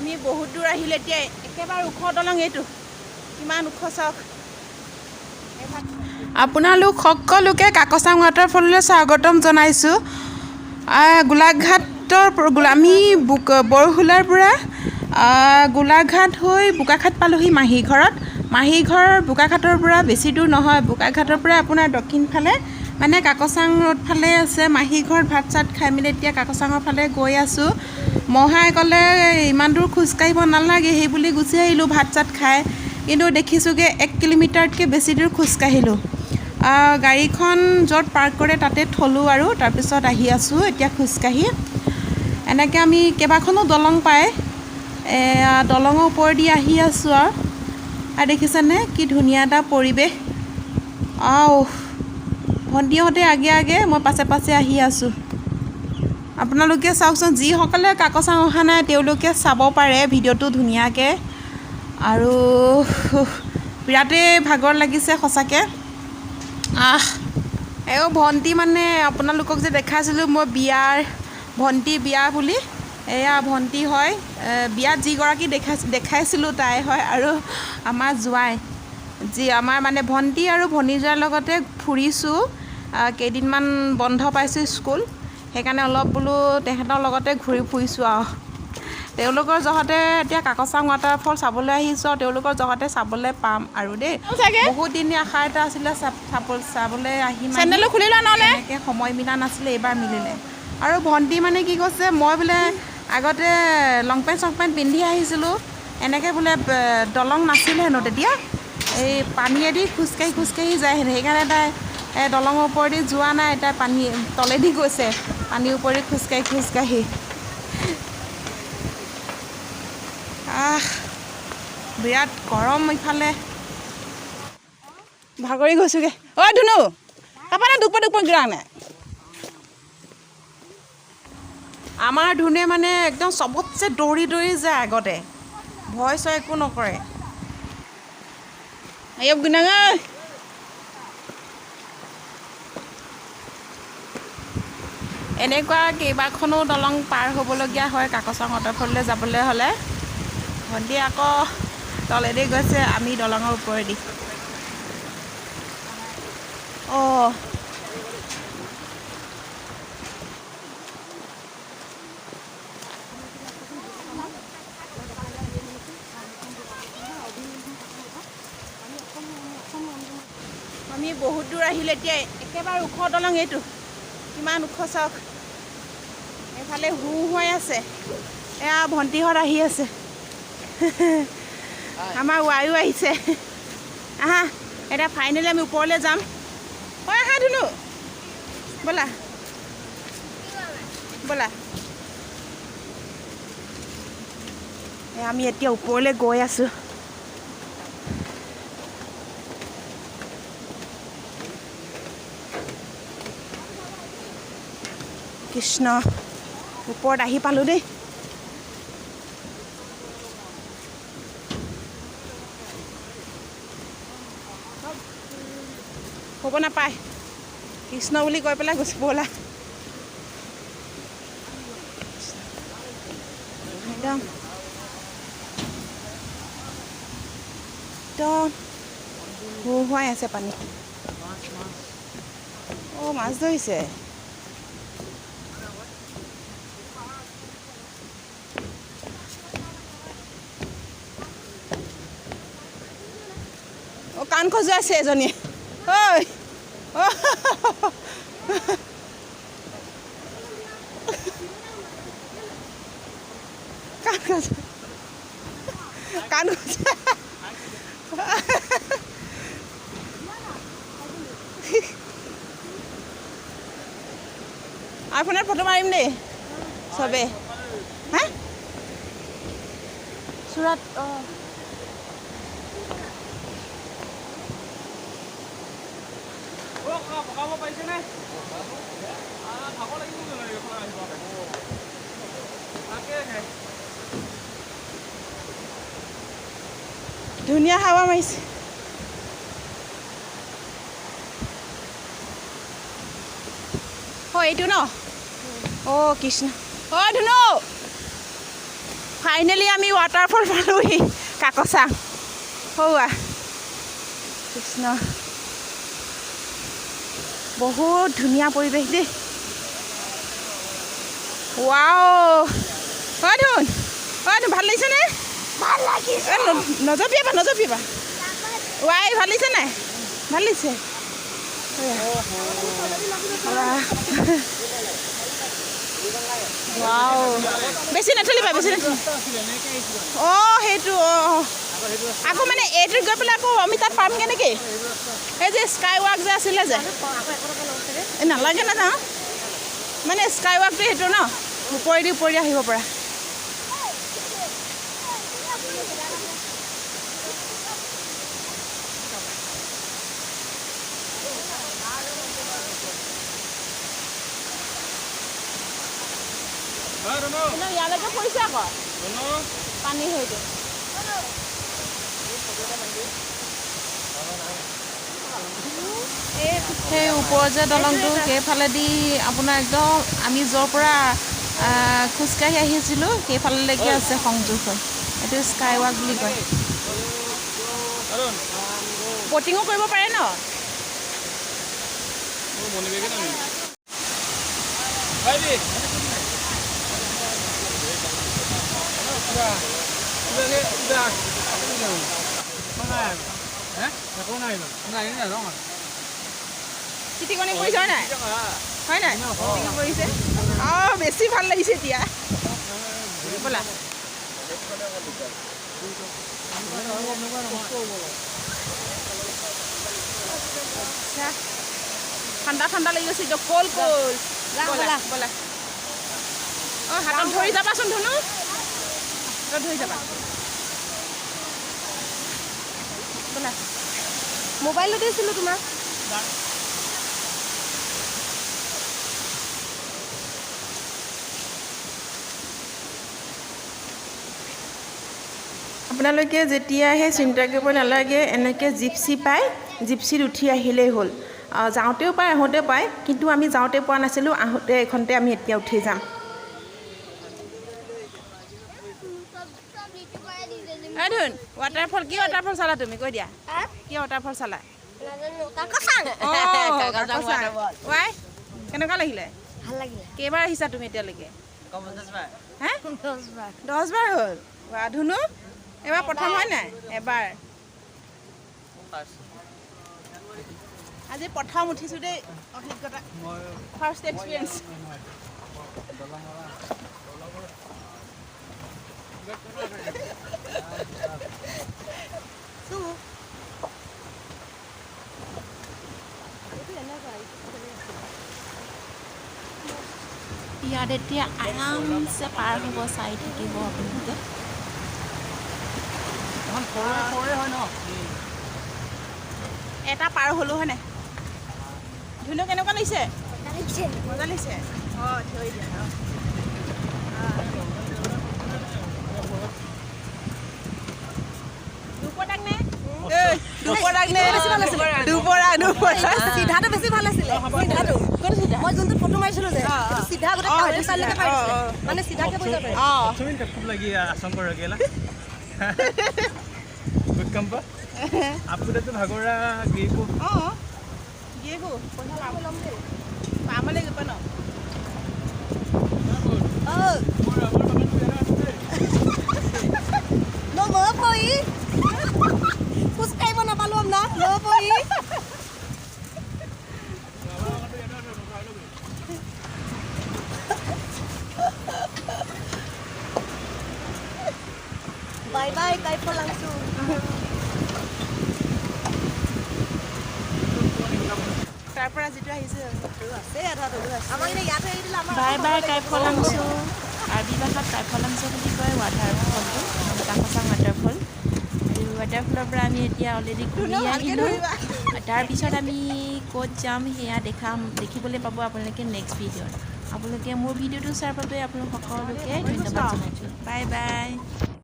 আমি বহুত দূৰ আহিলে এতিয়া একেবাৰে ওখ দলং এইটো কিমান ওখ চাওক আপোনালোক সকলোকে কাকচাং ৱাটাৰফললৈ স্বাগতম জনাইছোঁ গোলাঘাটৰ আমি বৰহোলাৰ পৰা গোলাঘাট হৈ বোকাখাট পালোহি মাহীঘৰ বোকাখাটৰ পৰা বেছি দূৰ নহয় বোকাখাটৰ পৰা আপোনাৰ দক্ষিণ ফালে মানে কাকচাং ৰোড ফালে আছে মাহীঘৰত ভাত চাত খাই মেলি এতিয়া কাকচাঙৰ ফালে গৈ আছোঁ মহাই ক'লে ইমান দূৰ খোজকাঢ়িব নালাগে সেই বুলি গুচি আহিলোঁ ভাত চাত খাই কিন্তু দেখিছোঁগৈ 1 কিলোমিটাৰতকৈ বেছি দূৰ খোজকাঢ়িলোঁ গাড়ীখন য'ত পাৰ্ক কৰে তাতে থলোঁ আৰু তাৰপিছত আহি আছোঁ এতিয়া খোজকাঢ়ি এনেকৈ আমি কেইবাখনো দলং পায় দলঙৰ ওপৰেদি আহি আছোঁ আৰু দেখিছেনে কি ধুনীয়া এটা পৰিৱেশ ভণ্টিহঁতে আগে মই পাছে আহি আছোঁ আপোনালোকে চাওকচোন যিসকলে কাকচাং অহা নাই তেওঁলোকে চাব পাৰে ভিডিঅ'টো ধুনীয়াকৈ আৰু বিৰাটেই ভাগৰ লাগিছে সঁচাকৈ ভণ্টি মানে আপোনালোকক যে দেখাইছিলোঁ মই ভণ্টি বিয়া বুলি এয়া ভণ্টি হয় বিয়াত যিগৰাকী দেখাইছিলোঁ তাই হয় আৰু আমাৰ জোৱাই আমাৰ মানে ভণ্টি আৰু ভনীজোৱাৰ লগতে ফুৰিছোঁ কেইদিনমান বন্ধ পাইছোঁ স্কুল সেইকাৰণে অলপ বোলো তেহেঁতৰ লগতে ঘূৰি ফুৰিছোঁ আৰু তেওঁলোকৰ জহতে এতিয়া কাকচাং ৱাটাৰফল চাবলৈ আহিছোঁ আৰু তেওঁলোকৰ জহতে চাবলৈ পাম আৰু দেই বহুত দিন আশা এটা আছিলে চাবলৈ আহি এনেকৈ সময় মিলা নাছিলে এইবাৰ মিলিলে আৰু ভণ্টি মানে কি কৈছে মই বোলে আগতে লং পেণ্ট চং পেণ্ট পিন্ধি আহিছিলোঁ এনেকৈ বোলে দলং নাছিলে হেনো তেতিয়া এই পানীয়েদি খোজকাঢ়ি যায় হেনো সেইকাৰণে তাই দলঙৰ ওপৰেদি যোৱা নাই তাই পানী তলেদি গৈছে পানীৰ ওপৰেদি খোজকাঢ়ি বিৰাট গৰম ইফালে ভাগৰি গৈছোঁগৈ ধুনু কাপানে দুপ গিৰা নাই আমাৰ ধুনুৱে মানে একদম চবতছে দৌৰি যায় আগতে ভয় চয় একো নকৰে এনেকুৱা কেইবাখনো দলং পাৰ হ'বলগীয়া হয় কাকচাং ৱাটাৰফললৈ যাবলৈ হ'লে ভণ্টি আকৌ তলেদি গৈছে আমি দলঙৰ ওপৰেদি আমি বহুত দূৰ আহিলে এতিয়া একেবাৰে ওখ দলং এইটো কিমান ওখ চাওক এইফালে হৈ আছে এয়া ভণ্টিহঁত আহি আছে আমাৰ ৱায়ো আহিছে আহা এতিয়া ফাইনেলি আমি ওপৰলৈ যাম আহা ধুনু ব'লা আমি এতিয়া ওপৰলৈ গৈ আছোঁ কৃষ্ণ ওপৰত আহি পালোঁ দেই হ'ব নাপায় কৃষ্ণ বুলি কৈ পেলাই গৈছে ব'লা একদম হুহুৱাই আছে পানী মাছ ধৰিছে কাণ খজুৱাইছে এজনীয়ে কাণ আপোনাৰ ফটো মাৰিম দেই চবে হা চুৰাত ধুনীয়া হাৱা মাৰিছে এইটো ন কৃষ্ণ ধুনু ফাইনেলি আমি ৱাটাৰফল পালোহি কাকচাং হৌৱা কৃষ্ণ বহুত ধুনীয়া পৰিৱেশ দেই ৱাও হয় ধুন ভাল লাগিছেনে ভাল লাগিছে নজপিয়াবা ৱাই ভাল লাগিছে নাই ভাল লাগিছে ৱাও বেছি নাথলিবা অঁ সেইটো আকৌ মানে এইটোত গৈ পেলাই আকৌ আমি তাত পামগৈ নেকি এই যে স্কাই ৱাক যে আছিলে যে নালাগে নাযাওঁ মানে স্কাই ৱাকটো সেইটো ন ওপৰেদি আহিব পৰা ইয়ালৈকে পৰিছে আকৌ পানী হয়তো সেই ওপৰৰ যে দলংটো সেইফালেদি আপোনাৰ একদম আমি য'ৰ পৰা খোজকাঢ়ি আহিছিলোঁ সেইফালেলৈকে আছে সংযোগ হয় এইটো স্কাই ৱাক বুলি কয় ব'টিঙো কৰিব পাৰে ন চিটিকনি পৰিছে হয় নাই চিটিকনি পৰিছে অঁ বেছি ভাল লাগিছে এতিয়া ব'লা ঠাণ্ডা লাগি গৈছে এতিয়া কল ব'লা অঁ হাতত ধৰি যাবাচোন ধুনু হাতত ধৰি যাবা ব'লা মোবাইলটো দিছিলোঁ তোমাক আপোনালোকে যেতিয়া আহে চিন্তা কৰিব নালাগে এনেকৈ জিপচি পায় জিপচিত উঠি আহিলেই হ'ল যাওঁতেও পায় আহোঁতেও পায় কিন্তু আমি যাওঁতে পোৱা নাছিলোঁ আহোঁতে এইখনতে আমি এতিয়া উঠি যাম ধুন ৱাটাৰফল কি ৱাটাৰফল চালা তুমি কৈ দিয়া কি ৱাটাৰফল চালা ৱাই কেনেকুৱা লাগিলে ভাল লাগিলে কেইবাৰ আহিছা তুমি এতিয়ালৈকে 10 বাৰ হ'ল ৱা ধুনু এবাৰ প্ৰথম হয় নাই এবাৰ আজি প্ৰথম উঠিছোঁ দেই অভিজ্ঞতা ফাৰ্ষ্ট এক্সপিৰিয়েঞ্চ ইয়াত এতিয়া আৰামছে পাৰ হ'ব চাই থাকিব আপোনালোকে এটা পাৰ হ'লো হয় নাই ধুনু কেনেকুৱা লাগিছে মজা লাগিছে অঁ থৈ দিয়া চিধাটো বেছি ভাল আছিলে চিধাটো মই যোনটো ফটো মাৰিছিলো যে চিধা গোটেই মানে চিধাকে পৰি যাব खूप लगी आसंग कर गेला भूकंप आपको तो भागोरा गेको गेको पढा लम्बे पामले गपन no mo poi puskai mana palom na no poi bye bye kai po langsung তাৰপৰা যেটো আহিছে আছে আধা দূৰ আছে আমাৰ ইনে ইয়াতে এৰি দিলা আমাৰ বাই বাই কাইফলাংছো আৰবি ভাষাত কাইফলাংছো বুলি কয় ৱাটাৰফলটো কাকচাং ৱাটাৰফল আৰু ৱাটাৰফলৰ পৰা আমি এতিয়া অলৰেডি ঘূৰি আহিলোঁ তাৰপিছত আমি ক'ত যাম সেয়া দেখিবলৈ পাব আপোনালোকে নেক্সট ভিডিঅ'ত আপোনালোকে মোৰ ভিডিঅ'টো চোৱাৰ বাবে আপোনালোক সকলোকে ধন্যবাদ জনাইছোঁ বাই বাই